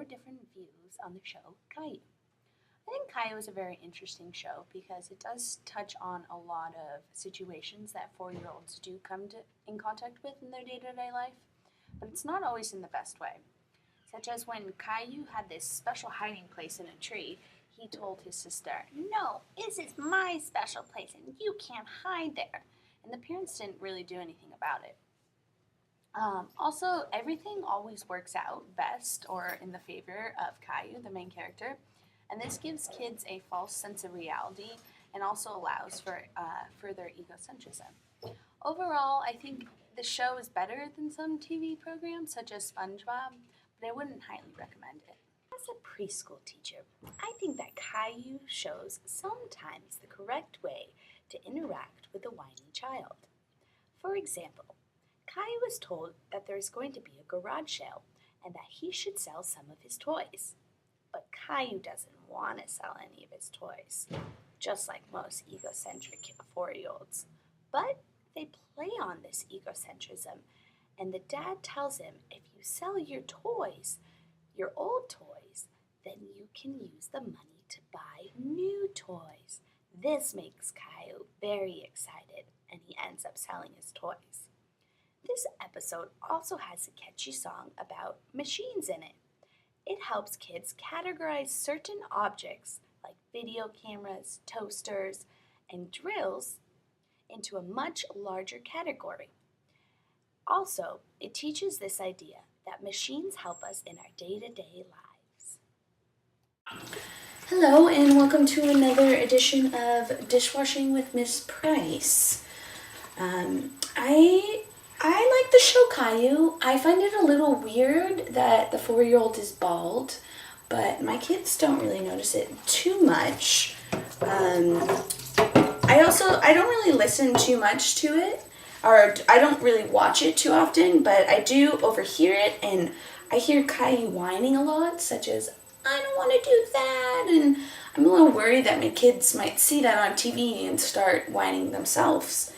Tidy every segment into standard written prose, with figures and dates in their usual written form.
different views on the show Caillou. I think Caillou is a very interesting show because it does touch on a lot of situations that 4-year-olds do come in contact with in their day-to-day life, but it's not always in the best way. Such as when Caillou had this special hiding place in a tree, he told his sister, "No, this is my special place and you can't hide there." And the parents didn't really do anything about it. Also, everything always works out best or in the favor of Caillou, the main character, and this gives kids a false sense of reality and also allows for further egocentrism. Overall, I think the show is better than some TV programs such as SpongeBob, but I wouldn't highly recommend it. As a preschool teacher, I think that Caillou shows sometimes the correct way to interact with a whiny child. For example, Caillou was told that there is going to be a garage sale and that he should sell some of his toys. But Caillou doesn't want to sell any of his toys, just like most egocentric 4-year-olds. But they play on this egocentrism, and the dad tells him if you sell your toys, your old toys, then you can use the money to buy new toys. This makes Caillou very excited, and he ends up selling his toys. This episode also has a catchy song about machines in it. It helps kids categorize certain objects like video cameras, toasters, and drills into a much larger category. Also, it teaches this idea that machines help us in our day-to-day lives. Hello, and welcome to another edition of Dishwashing with Miss Price. I like the show Caillou. I find it a little weird that the 4-year-old is bald, but my kids don't really notice it too much. I don't really listen too much to it, or I don't really watch it too often, but I do overhear it, and I hear Caillou whining a lot, such as, "I don't want to do that," and I'm a little worried that my kids might see that on TV and start whining themselves.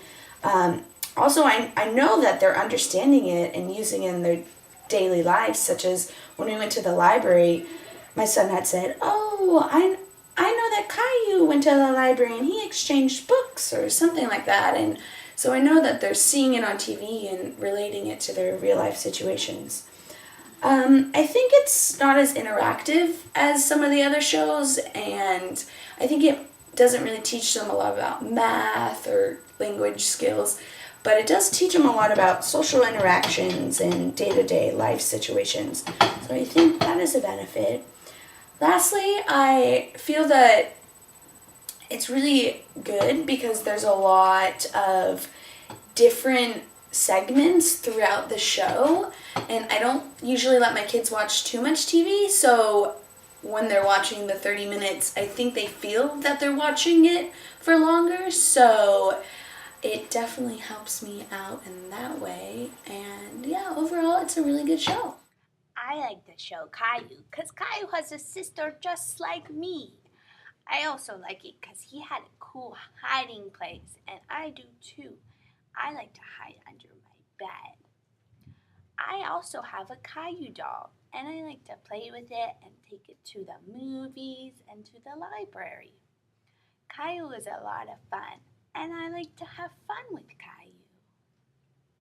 Also, I know that they're understanding it and using it in their daily lives, such as when we went to the library, my son had said, "Oh, I know that Caillou went to the library and he exchanged books," or something like that. And so I know that they're seeing it on TV and relating it to their real life situations. I think it's not as interactive as some of the other shows, and I think it doesn't really teach them a lot about math or language skills, but it does teach them a lot about social interactions and day-to-day life situations. So I think that is a benefit. Lastly, I feel that it's really good because there's a lot of different segments throughout the show, and I don't usually let my kids watch too much TV, so when they're watching the 30 minutes, I think they feel that they're watching it for longer, so it definitely helps me out in that way, and yeah, overall, it's a really good show. I like the show Caillou because Caillou has a sister just like me. I also like it because he had a cool hiding place, and I do too. I like to hide under my bed. I also have a Caillou doll, and I like to play with it and take it to the movies and to the library. Caillou is a lot of fun, and I like to have fun with Caillou.